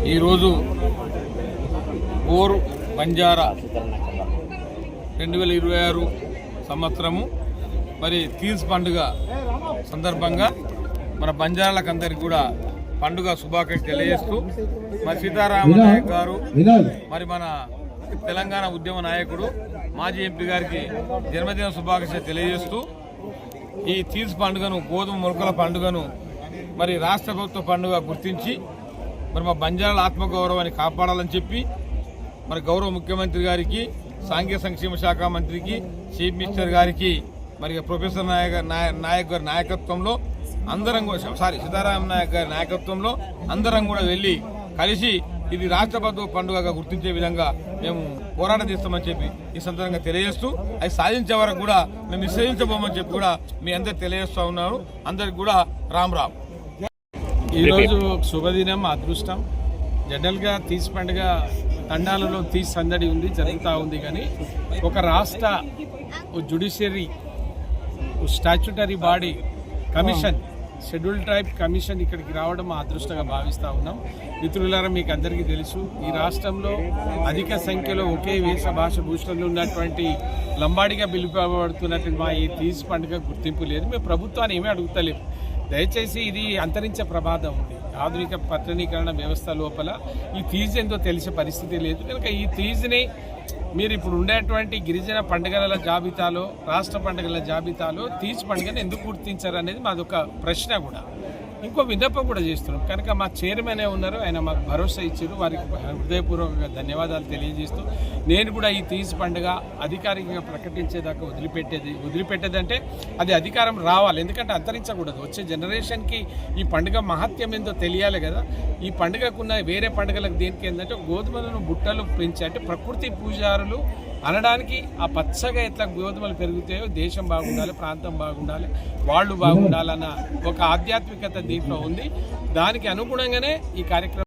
ఈరోజు ఓరు బంజారా 2026 సంవత్సరము మరి తీజ్ పండుగ సందర్భంగా మన బంజారాలకు అందరికీ కూడా పండుగ శుభాకాంక్షలు తెలియజేస్తూ మరి సీతారామ నాయక్ గారు మరి మన తెలంగాణ ఉద్యమ నాయకుడు మాజీ ఎంపీ గారికి జన్మదిన శుభాకాంక్షలు తెలియజేస్తూ ఈ తీజ్ పండుగను గోధుమ మొలకల పండుగను మరి రాష్ట్ర ప్రభుత్వ పండుగ గుర్తించి మరి మా బంజారాల ఆత్మగౌరవాన్ని కాపాడాలని చెప్పి మరి గౌరవ ముఖ్యమంత్రి గారికి సాంఘిక సంక్షేమ శాఖ మంత్రికి చీఫ్ మినిస్టర్ గారికి మరి ప్రొఫెసర్ నాయక్ గారి నాయకత్వంలో అందరం కూడా సీతారామ నాయక్ గారి నాయకత్వంలో అందరం కూడా వెళ్ళి కలిసి ఇది రాష్ట్ర ప్రభుత్వ పండుగగా గుర్తించే విధంగా మేము పోరాటం చేస్తామని చెప్పి ఈ సందర్భంగా తెలియజేస్తూ అది సాధించే వరకు కూడా మేము విశ్రమించబోమని చెప్పి కూడా మీ అందరికి తెలియజేస్తూ ఉన్నాను. అందరికి కూడా రామ్ రామ్. ఈరోజు శుభదినం, అదృష్టం. జనరల్గా తీజ్ పండుగ తండాలలో తీజ్ సందడి ఉంది, జరుగుతూ ఉంది. కానీ ఒక రాష్ట్ర judiciary statutory body commission, schedule tribe commission ఇక్కడికి రావడం మా అదృష్టంగా భావిస్తూ ఉన్నాం. మిత్రులారా, మీకు అందరికీ తెలుసు, ఈ రాష్ట్రంలో అధిక సంఖ్యలో ఒకే వేష భాష భూషణలు ఉన్నటువంటి లంబాడిగా పిలుపబడుతున్నటువంటి మా ఈ తీజ్ పండుగ గుర్తింపు లేదు. మేము ప్రభుత్వాన్ని ఏమీ అడుగుతలేము. దయచేసి ఇది అంతరించే ప్రమాదం ఉంది. ఆధునిక పట్టణీకరణ వ్యవస్థ లోపల ఈ తీజ్ ఏందో తెలిసే పరిస్థితి లేదు. కనుక ఈ తీజ్ని మీరు ఇప్పుడు ఉండేటువంటి గిరిజన పండుగల జాబితాలో, రాష్ట్ర పండుగల జాబితాలో తీజ్ పండుగను ఎందుకు గుర్తించారు అనేది మాదొక ప్రశ్న. కూడా ఇంకో విన్నపం కూడా చేస్తున్నాం. కనుక మా చైర్మన్ ఉన్నారు, ఆయన మాకు భరోసా ఇచ్చారు. వారికి హృదయపూర్వకంగా ధన్యవాదాలు తెలియజేస్తూ నేను కూడా ఈ తీజ్ పండుగ అధికారికంగా ప్రకటించేదాకా వదిలిపెట్టేదంటే అది అధికారం రావాలి. ఎందుకంటే అంతరించకూడదు. వచ్చే జనరేషన్కి ఈ పండుగ మహత్యం ఏందో తెలియాలి కదా. ఈ పండుగకున్న వేరే పండుగలకు దేనికి ఏంటంటే గోధుమలను బుట్టలు పెంచి, అంటే ప్రకృతి పూజారులు అనడానికి ఆ పచ్చగా ఎట్లా గోధుమలు పెరుగుతాయో దేశం బాగుండాలి, ప్రాంతం బాగుండాలి, వాళ్ళు బాగుండాలన్న ఒక ఆధ్యాత్మికత దీంట్లో ఉంది. దానికి అనుగుణంగానే ఈ కార్యక్రమం